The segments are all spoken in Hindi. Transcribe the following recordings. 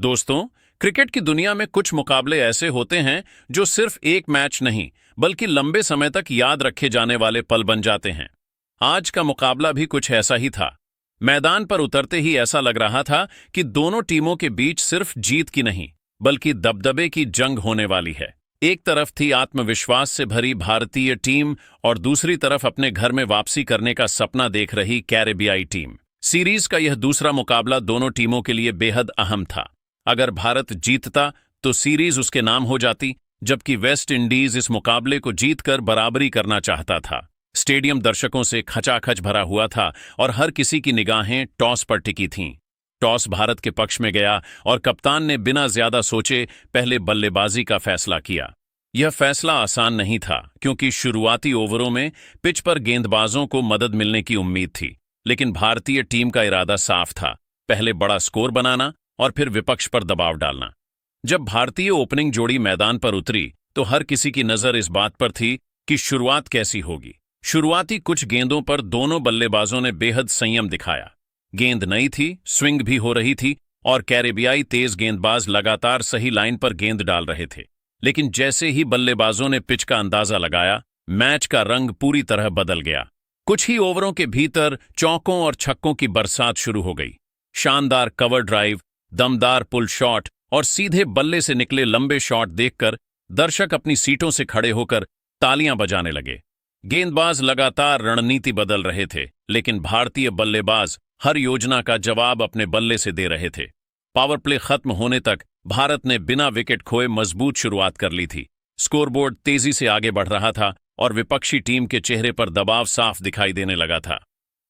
दोस्तों, क्रिकेट की दुनिया में कुछ मुकाबले ऐसे होते हैं जो सिर्फ एक मैच नहीं बल्कि लंबे समय तक याद रखे जाने वाले पल बन जाते हैं। आज का मुकाबला भी कुछ ऐसा ही था। मैदान पर उतरते ही ऐसा लग रहा था कि दोनों टीमों के बीच सिर्फ जीत की नहीं बल्कि दबदबे की जंग होने वाली है। एक तरफ थी आत्मविश्वास से भरी भारतीय टीम और दूसरी तरफ अपने घर में वापसी करने का सपना देख रही कैरेबियाई टीम। सीरीज का यह दूसरा मुकाबला दोनों टीमों के लिए बेहद अहम था। अगर भारत जीतता तो सीरीज उसके नाम हो जाती, जबकि वेस्ट इंडीज इस मुकाबले को जीतकर बराबरी करना चाहता था। स्टेडियम दर्शकों से खचाखच भरा हुआ था और हर किसी की निगाहें टॉस पर टिकी थीं। टॉस भारत के पक्ष में गया और कप्तान ने बिना ज्यादा सोचे पहले बल्लेबाजी का फैसला किया। यह फैसला आसान नहीं था क्योंकि शुरुआती ओवरों में पिच पर गेंदबाजों को मदद मिलने की उम्मीद थी, लेकिन भारतीय टीम का इरादा साफ था, पहले बड़ा स्कोर बनाना और फिर विपक्ष पर दबाव डालना। जब भारतीय ओपनिंग जोड़ी मैदान पर उतरी तो हर किसी की नजर इस बात पर थी कि शुरुआत कैसी होगी। शुरुआती कुछ गेंदों पर दोनों बल्लेबाजों ने बेहद संयम दिखाया। गेंद नई थी, स्विंग भी हो रही थी और कैरेबियाई तेज गेंदबाज लगातार सही लाइन पर गेंद डाल रहे थे। लेकिन जैसे ही बल्लेबाजों ने पिच का अंदाजा लगाया, मैच का रंग पूरी तरह बदल गया। कुछ ही ओवरों के भीतर चौकों और छक्कों की बरसात शुरू हो गई। शानदार कवर ड्राइव, दमदार पुल शॉट और सीधे बल्ले से निकले लंबे शॉट देखकर दर्शक अपनी सीटों से खड़े होकर तालियां बजाने लगे। गेंदबाज लगातार रणनीति बदल रहे थे, लेकिन भारतीय बल्लेबाज हर योजना का जवाब अपने बल्ले से दे रहे थे। पावर प्ले खत्म होने तक भारत ने बिना विकेट खोए मजबूत शुरुआत कर ली थी। स्कोरबोर्ड तेजी से आगे बढ़ रहा था और विपक्षी टीम के चेहरे पर दबाव साफ दिखाई देने लगा था।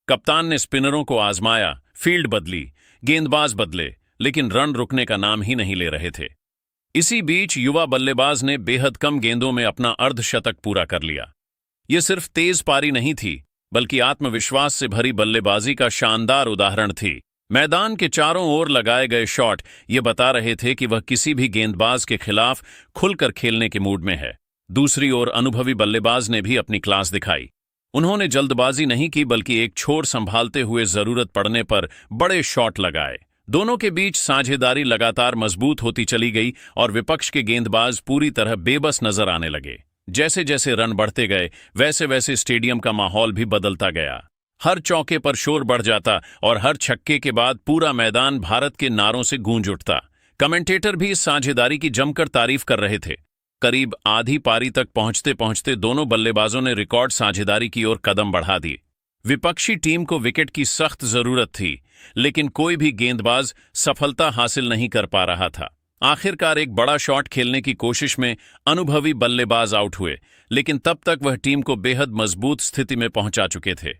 कप्तान ने स्पिनरों को आजमाया, फील्ड बदली, गेंदबाज बदले, लेकिन रन रुकने का नाम ही नहीं ले रहे थे। इसी बीच युवा बल्लेबाज ने बेहद कम गेंदों में अपना अर्धशतक पूरा कर लिया। यह सिर्फ तेज पारी नहीं थी, बल्कि आत्मविश्वास से भरी बल्लेबाजी का शानदार उदाहरण थी। मैदान के चारों ओर लगाए गए शॉट ये बता रहे थे कि वह किसी भी गेंदबाज के खिलाफ खुलकर खेलने के मूड में है। दूसरी ओर अनुभवी बल्लेबाज ने भी अपनी क्लास दिखाई। उन्होंने जल्दबाजी नहीं की बल्कि एक छोर संभालते हुए जरूरत पड़ने पर बड़े शॉट लगाए। दोनों के बीच साझेदारी लगातार मजबूत होती चली गई और विपक्ष के गेंदबाज पूरी तरह बेबस नजर आने लगे। जैसे जैसे रन बढ़ते गए वैसे वैसे स्टेडियम का माहौल भी बदलता गया। हर चौके पर शोर बढ़ जाता और हर छक्के के बाद पूरा मैदान भारत के नारों से गूंज उठता। कमेंटेटर भी इस साझेदारी की जमकर तारीफ कर रहे थे। करीब आधी पारी तक पहुंचते पहुंचते दोनों बल्लेबाजों ने रिकॉर्ड साझेदारी की ओर कदम बढ़ा दिए। विपक्षी टीम को विकेट की सख्त जरूरत थी, लेकिन कोई भी गेंदबाज सफलता हासिल नहीं कर पा रहा था। आखिरकार एक बड़ा शॉट खेलने की कोशिश में अनुभवी बल्लेबाज आउट हुए, लेकिन तब तक वह टीम को बेहद मजबूत स्थिति में पहुंचा चुके थे।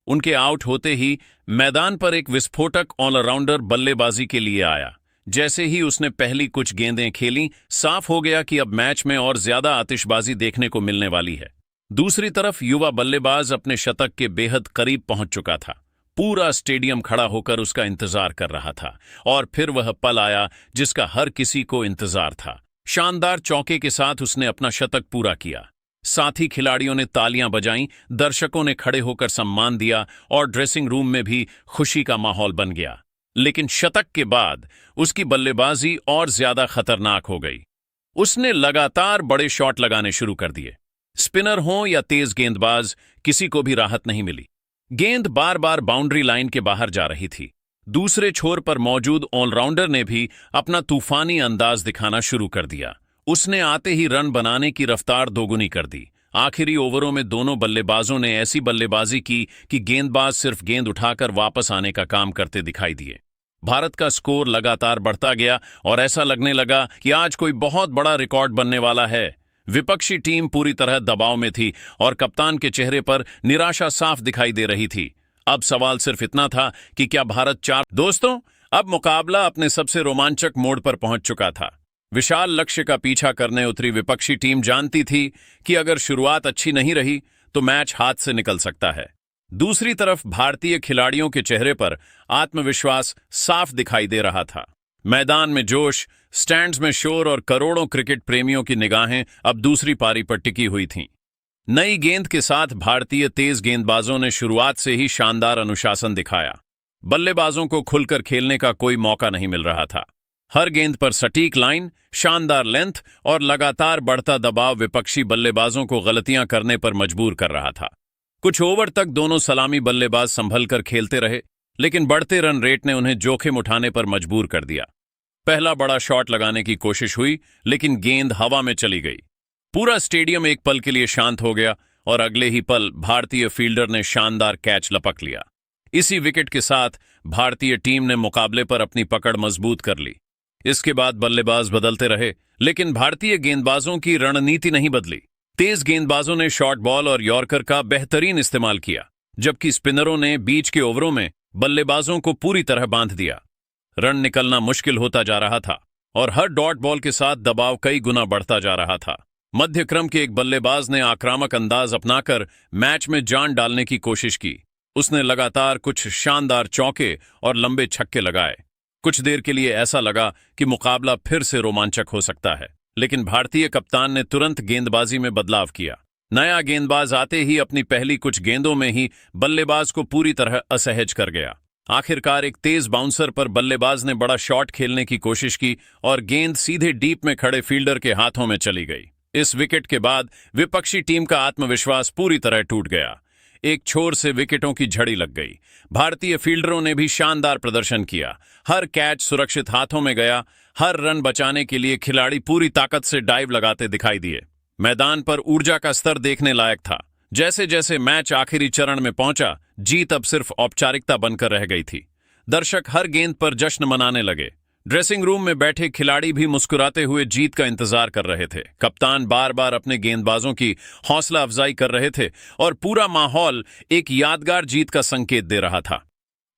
उनके आउट होते ही मैदान पर एक विस्फोटक ऑलराउंडर बल्लेबाजी के लिए आया। जैसे ही उसने पहली कुछ गेंदें खेलीं, साफ हो गया कि अब मैच में और ज्यादा आतिशबाजी देखने को मिलने वाली है। दूसरी तरफ युवा बल्लेबाज अपने शतक के बेहद करीब पहुंच चुका था। पूरा स्टेडियम खड़ा होकर उसका इंतजार कर रहा था और फिर वह पल आया जिसका हर किसी को इंतजार था। शानदार चौके के साथ उसने अपना शतक पूरा किया। साथी खिलाड़ियों ने तालियां बजाईं, दर्शकों ने खड़े होकर सम्मान दिया और ड्रेसिंग रूम में भी खुशी का माहौल बन गया। लेकिन शतक के बाद उसकी बल्लेबाजी और ज्यादा खतरनाक हो गई। उसने लगातार बड़े शॉट लगाने शुरू कर दिए। स्पिनर हो या तेज गेंदबाज, किसी को भी राहत नहीं मिली। गेंद बार बार बाउंड्री लाइन के बाहर जा रही थी। दूसरे छोर पर मौजूद ऑलराउंडर ने भी अपना तूफानी अंदाज दिखाना शुरू कर दिया। उसने आते ही रन बनाने की रफ्तार दोगुनी कर दी। आखिरी ओवरों में दोनों बल्लेबाजों ने ऐसी बल्लेबाजी की कि गेंदबाज सिर्फ गेंद उठाकर वापस आने का काम करते दिखाई दिए। भारत का स्कोर लगातार बढ़ता गया और ऐसा लगने लगा कि आज कोई बहुत बड़ा रिकॉर्ड बनने वाला है। विपक्षी टीम पूरी तरह दबाव में थी और कप्तान के चेहरे पर निराशा साफ दिखाई दे रही थी। अब सवाल सिर्फ इतना था कि क्या भारत चार। दोस्तों, अब मुकाबला अपने सबसे रोमांचक मोड़ पर पहुंच चुका था। विशाल लक्ष्य का पीछा करने उतरी विपक्षी टीम जानती थी कि अगर शुरुआत अच्छी नहीं रही तो मैच हाथ से निकल सकता है। दूसरी तरफ भारतीय खिलाड़ियों के चेहरे पर आत्मविश्वास साफ दिखाई दे रहा था। मैदान में जोश, स्टैंड्स में शोर और करोड़ों क्रिकेट प्रेमियों की निगाहें अब दूसरी पारी पर टिकी हुई थीं। नई गेंद के साथ भारतीय तेज गेंदबाजों ने शुरुआत से ही शानदार अनुशासन दिखाया। बल्लेबाजों को खुलकर खेलने का कोई मौका नहीं मिल रहा था। हर गेंद पर सटीक लाइन, शानदार लेंथ और लगातार बढ़ता दबाव विपक्षी बल्लेबाजों को गलतियां करने पर मजबूर कर रहा था। कुछ ओवर तक दोनों सलामी बल्लेबाज संभल कर खेलते रहे, लेकिन बढ़ते रन रेट ने उन्हें जोखिम उठाने पर मजबूर कर दिया। पहला बड़ा शॉट लगाने की कोशिश हुई, लेकिन गेंद हवा में चली गई। पूरा स्टेडियम एक पल के लिए शांत हो गया और अगले ही पल भारतीय फील्डर ने शानदार कैच लपक लिया। इसी विकेट के साथ भारतीय टीम ने मुकाबले पर अपनी पकड़ मजबूत कर ली। इसके बाद बल्लेबाज बदलते रहे, लेकिन भारतीय गेंदबाजों की रणनीति नहीं बदली। तेज गेंदबाजों ने शॉर्ट बॉल और यॉर्कर का बेहतरीन इस्तेमाल किया, जबकि स्पिनरों ने बीच के ओवरों में बल्लेबाजों को पूरी तरह बांध दिया। रन निकलना मुश्किल होता जा रहा था और हर डॉट बॉल के साथ दबाव कई गुना बढ़ता जा रहा था। मध्य क्रम के एक बल्लेबाज ने आक्रामक अंदाज अपनाकर मैच में जान डालने की कोशिश की। उसने लगातार कुछ शानदार चौके और लंबे छक्के लगाए। कुछ देर के लिए ऐसा लगा कि मुकाबला फिर से रोमांचक हो सकता है, लेकिन भारतीय कप्तान ने तुरंत गेंदबाजी में बदलाव किया। नया गेंदबाज आते ही अपनी पहली कुछ गेंदों में ही बल्लेबाज को पूरी तरह असहज कर गया। आखिरकार एक तेज बाउंसर पर बल्लेबाज ने बड़ा शॉट खेलने की कोशिश की और गेंद सीधे डीप में खड़े फील्डर के हाथों में चली गई। इस विकेट के बाद विपक्षी टीम का आत्मविश्वास पूरी तरह टूट गया। एक छोर से विकेटों की झड़ी लग गई। भारतीय फील्डरों ने भी शानदार प्रदर्शन किया। हर कैच सुरक्षित हाथों में गया। हर रन बचाने के लिए खिलाड़ी पूरी ताकत से डाइव लगाते दिखाई दिए। मैदान पर ऊर्जा का स्तर देखने लायक था। जैसे जैसे मैच आखिरी चरण में पहुंचा, जीत अब सिर्फ औपचारिकता बनकर रह गई थी। दर्शक हर गेंद पर जश्न मनाने लगे। ड्रेसिंग रूम में बैठे खिलाड़ी भी मुस्कुराते हुए जीत का इंतजार कर रहे थे। कप्तान बार बार अपने गेंदबाजों की हौसला अफजाई कर रहे थे और पूरा माहौल एक यादगार जीत का संकेत दे रहा था।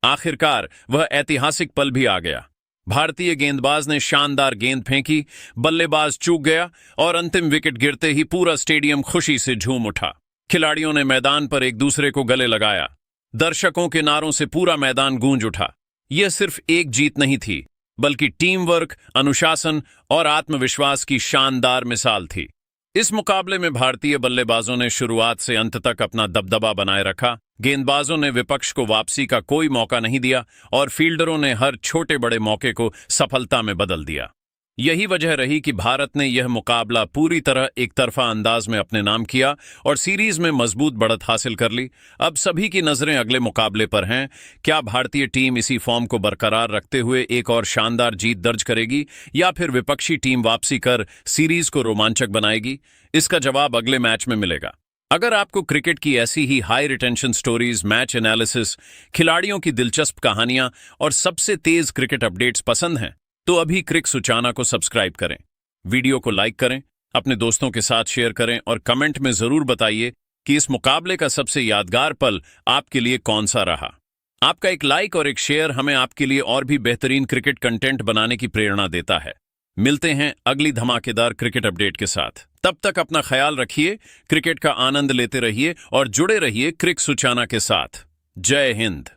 आखिरकार वह ऐतिहासिक पल भी आ गया। भारतीय गेंदबाज ने शानदार गेंद फेंकी, बल्लेबाज चूक गया और अंतिम विकेट गिरते ही पूरा स्टेडियम खुशी से झूम उठा। खिलाड़ियों ने मैदान पर एक दूसरे को गले लगाया। दर्शकों के नारों से पूरा मैदान गूंज उठा। यह सिर्फ एक जीत नहीं थी, बल्कि टीम वर्क, अनुशासन और आत्मविश्वास की शानदार मिसाल थी। इस मुकाबले में भारतीय बल्लेबाजों ने शुरुआत से अंत तक अपना दबदबा बनाए रखा। गेंदबाजों ने विपक्ष को वापसी का कोई मौका नहीं दिया और फील्डरों ने हर छोटे बड़े मौके को सफलता में बदल दिया। यही वजह रही कि भारत ने यह मुकाबला पूरी तरह एक तरफा अंदाज में अपने नाम किया और सीरीज में मजबूत बढ़त हासिल कर ली। अब सभी की नजरें अगले मुकाबले पर हैं। क्या भारतीय टीम इसी फॉर्म को बरकरार रखते हुए एक और शानदार जीत दर्ज करेगी या फिर विपक्षी टीम वापसी कर सीरीज को रोमांचक बनाएगी? इसका जवाब अगले मैच में मिलेगा। अगर आपको क्रिकेट की ऐसी ही high retention stories, match analysis, खिलाड़ियों की दिलचस्प कहानियां और सबसे तेज क्रिकेट अपडेट्स पसंद हैं, तो अभी क्रिक सूचना को सब्सक्राइब करें, वीडियो को लाइक करें, अपने दोस्तों के साथ शेयर करें और कमेंट में जरूर बताइए कि इस मुकाबले का सबसे यादगार पल आपके लिए कौन सा रहा। आपका एक लाइक और एक शेयर हमें आपके लिए और भी बेहतरीन क्रिकेट कंटेंट बनाने की प्रेरणा देता है। मिलते हैं अगली धमाकेदार क्रिकेट अपडेट के साथ। तब तक अपना ख्याल रखिए, क्रिकेट का आनंद लेते रहिए और जुड़े रहिए क्रिक सूचना के साथ। जय हिंद।